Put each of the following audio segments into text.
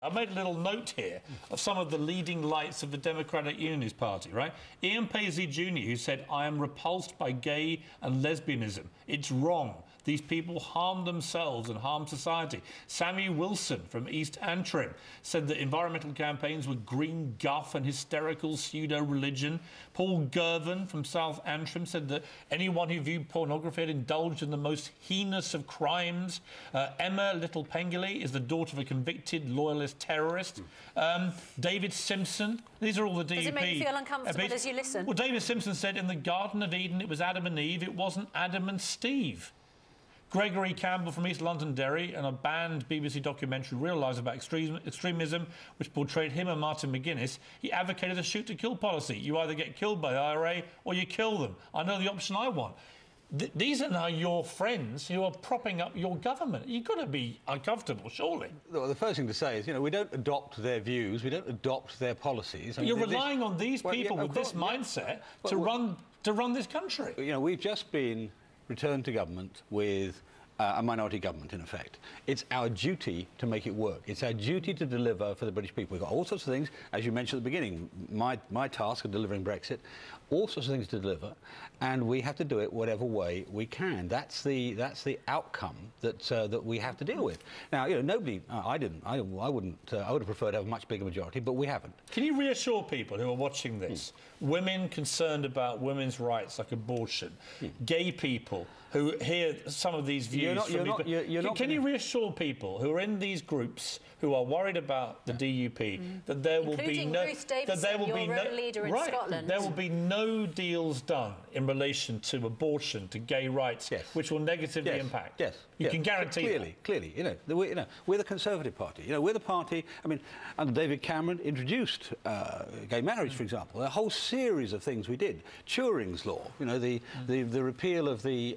I made a little note here of some of the leading lights of the Democratic Unionist Party, right? Ian Paisley Jr., who said, "I am repulsed by gay and lesbianism. It's wrong. These people harm themselves and harm society." Sammy Wilson from East Antrim said that environmental campaigns were green guff and hysterical pseudo-religion. Paul Girvan from South Antrim said that anyone who viewed pornography had indulged in the most heinous of crimes. Emma Little Pengilly is the daughter of a convicted loyalist terrorist. David Simpson, these are all the DUP. Does it make you feel uncomfortable as you listen? Well, David Simpson said in the Garden of Eden it was Adam and Eve, it wasn't Adam and Steve. Gregory Campbell from East Londonderry, and a banned BBC documentary, Real Lives, about extremism, which portrayed him and Martin McGuinness. He advocated a shoot-to-kill policy. You either get killed by the IRA or you kill them. I know the option I want. These are now your friends who are propping up your government. You've got to be uncomfortable, surely. Well, the first thing to say is, you know, we don't adopt their views, we don't adopt their policies. But you're relying on these people with this mindset to run this country. You know, we've just been returned to government with a minority government, in effect. It's our duty to make it work. It's our duty to deliver for the British people. We've got all sorts of things, as you mentioned at the beginning, my task of delivering Brexit, all sorts of things to deliver, and we have to do it whatever way we can. That's the outcome that we have to deal with. Now, you know, nobody, I would have preferred to have a much bigger majority, but we haven't. Can you reassure people who are watching this, women concerned about women's rights like abortion, gay people who hear some of these views can you reassure people who are in these groups who are worried about the DUP that there will be no leader in Scotland. There will be no deals done in relation to abortion, to gay rights, which will negatively impact. You can guarantee clearly. You know, we're the Conservative Party. You know, we're the party. I mean, under David Cameron introduced gay marriage, for example. A whole series of things we did. Turing's law. You know, the repeal of the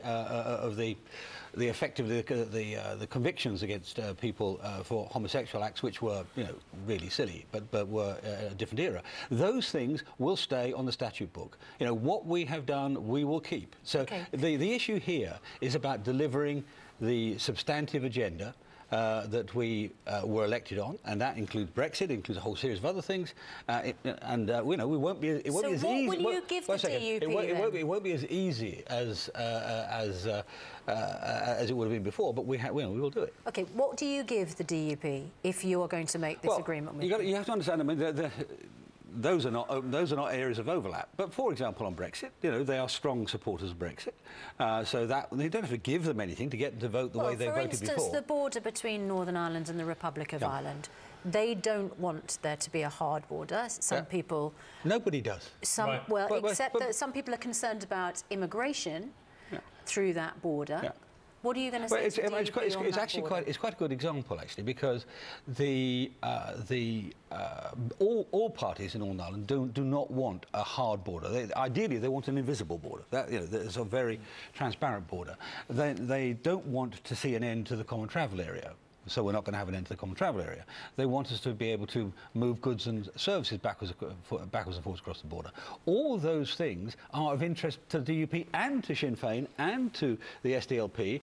effect of the convictions against people for homosexual acts, which were, you know, really silly, but were a different era. Those things will stay on the statute book. You know, what we have done, we will keep. So the issue here is about delivering the substantive agenda that we were elected on, and that includes Brexit, it includes a whole series of other things, you know, we won't be. It won't be as easy. So what will you give the DUP it won't be as easy as it would have been before, but we will do it. Okay, what do you give the DUP if you are going to make this agreement with them? You have to understand. I mean, those are not areas of overlap. But for example, on Brexit, you know, they are strong supporters of Brexit, so that they don't have to give them anything to get them to vote the way they voted before. For instance, the border between Northern Ireland and the Republic of Ireland, they don't want there to be a hard border. Some people... Nobody does. Except that some people are concerned about immigration through that border. What are you going to say to DUP it's actually quite a good example, actually, because all parties in Northern Ireland do not want a hard border. Ideally, they want an invisible border. It's a very transparent border. They don't want to see an end to the common travel area. So we're not going to have an end to the common travel area. They want us to be able to move goods and services backwards and forwards across the border. All those things are of interest to the DUP and to Sinn Féin and to the SDLP